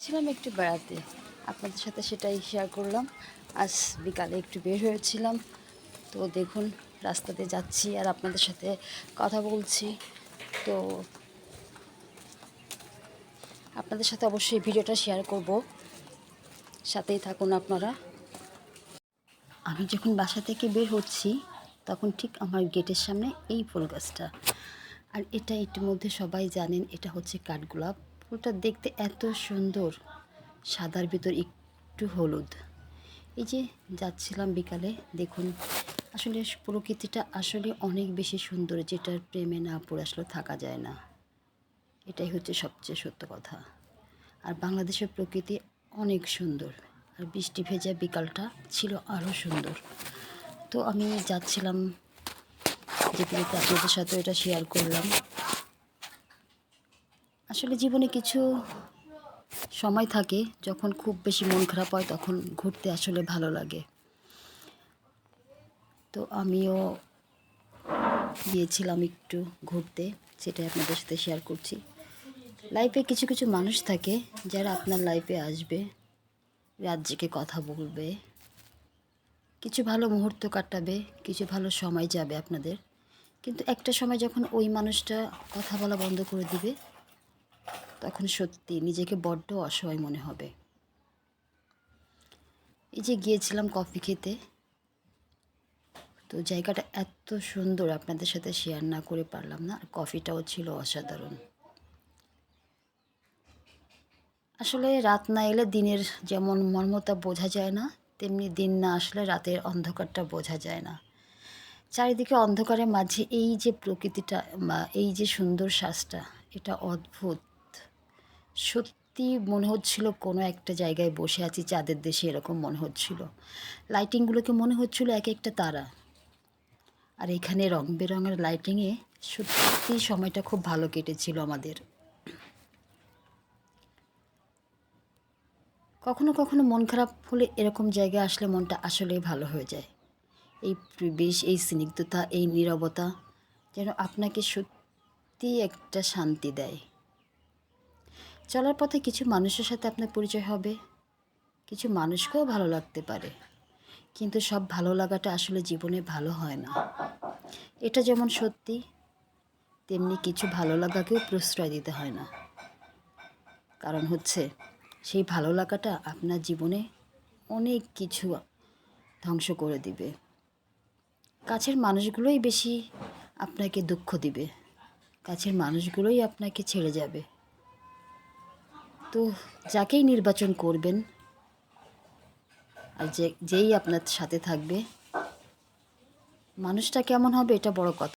ছিলাম একটু বেড়াতে, আপনাদের সাথে সেটাই শেয়ার করলাম। আজ বিকালে একটু বের হয়েছিলাম, তো দেখুন রাস্তাতে যাচ্ছি আর আপনাদের সাথে কথা বলছি। তো আপনাদের সাথে অবশ্যই ভিডিওটা শেয়ার করব, সাথেই থাকুন আপনারা। আমি যখন বাসা থেকে বের হচ্ছি তখন ঠিক আমার গেটের সামনে এই ফুল গাছটা, আর এটা ইতিমধ্যে সবাই জানেন, এটা হচ্ছে কাঠগোলাপ। ফুলটা দেখতে এত সুন্দর, সাদার ভিতর একটু হলুদ। এই যে যাচ্ছিলাম বিকালে, দেখুন আসলে প্রকৃতিটা আসলে অনেক বেশি সুন্দর, যেটার প্রেমে না পড়ে আসলে থাকা যায় না। এটাই হচ্ছে সবচেয়ে সত্য কথা। আর বাংলাদেশের প্রকৃতি অনেক সুন্দর, আর বৃষ্টি ভেজা বিকালটা ছিল আরও সুন্দর। তো আমি যাচ্ছিলাম যেতে যেতে আপনাদের সাথে এটা শেয়ার করলাম। আসলে জীবনে কিছু সময় থাকে যখন খুব বেশি মন খারাপ হয়, তখন ঘুরতে আসলে ভালো লাগে। তো আমিও গিয়েছিলাম একটু ঘুরতে, সেটাই আপনাদের সাথে শেয়ার করছি। লাইফে কিছু কিছু মানুষ থাকে যারা আপনার লাইফে আসবে, রাত জেগে কথা বলবে, কিছু ভালো মুহূর্ত কাটাবে, কিছু ভালো সময় যাবে আপনাদের। কিন্তু একটা সময় যখন ওই মানুষটা কথা বলা বন্ধ করে দিবে, তখন সত্যি নিজেকে বড্ড অসহায় মনে হবে। এই যে গিয়েছিলাম কফি খেতে, তো জায়গাটা এত সুন্দর, আপনাদের সাথে শেয়ার না করে পারলাম না। আর কফিটাও ছিল অসাধারণ। আসলে রাত না এলে দিনের যেমন মর্মতা বোঝা যায় না, তেমনি দিন না আসলে রাতের অন্ধকারটা বোঝা যায় না। চারিদিকে অন্ধকারের মাঝে এই যে প্রকৃতিটা বা এই যে সুন্দর শ্বাসটা, এটা অদ্ভুত। সত্যি মনে হচ্ছিল কোনো একটা জায়গায় বসে আছি চাঁদের দেশে, এরকম মনে হচ্ছিল। লাইটিংগুলোকে মনে হচ্ছিল এক একটা তারা। আর এখানে রং বেরঙের লাইটিংয়ে সত্যি সময়টা খুব ভালো কেটেছিল আমাদের। কখনো কখনো মন খারাপ হলে এরকম জায়গায় আসলে মনটা আসলেই ভালো হয়ে যায়। এই পরিবেশ, এই স্নিগ্ধতা, এই নীরবতা যেন আপনাকে সত্যি একটা শান্তি দেয়। চলার পথে কিছু মানুষের সাথে আপনার পরিচয় হবে, কিছু মানুষকেও ভালো লাগতে পারে, কিন্তু সব ভালো লাগাটা আসলে জীবনে ভালো হয় না। এটা যেমন সত্যি, তেমনি কিছু ভালো লাগাকেও প্রশ্রয় দিতে হয় না। কারণ হচ্ছে সেই ভালো লাগাটা আপনার জীবনে অনেক কিছু ধ্বংস করে দিবে। কাছের মানুষগুলোই বেশি আপনাকে দুঃখ দিবে, কাছের মানুষগুলোই আপনাকে ছেড়ে যাবে। তো যাকেই নির্বাচন করবেন আর যেই আপনার সাথে থাকবে, মানুষটা কেমন হবে এটা বড় কথা।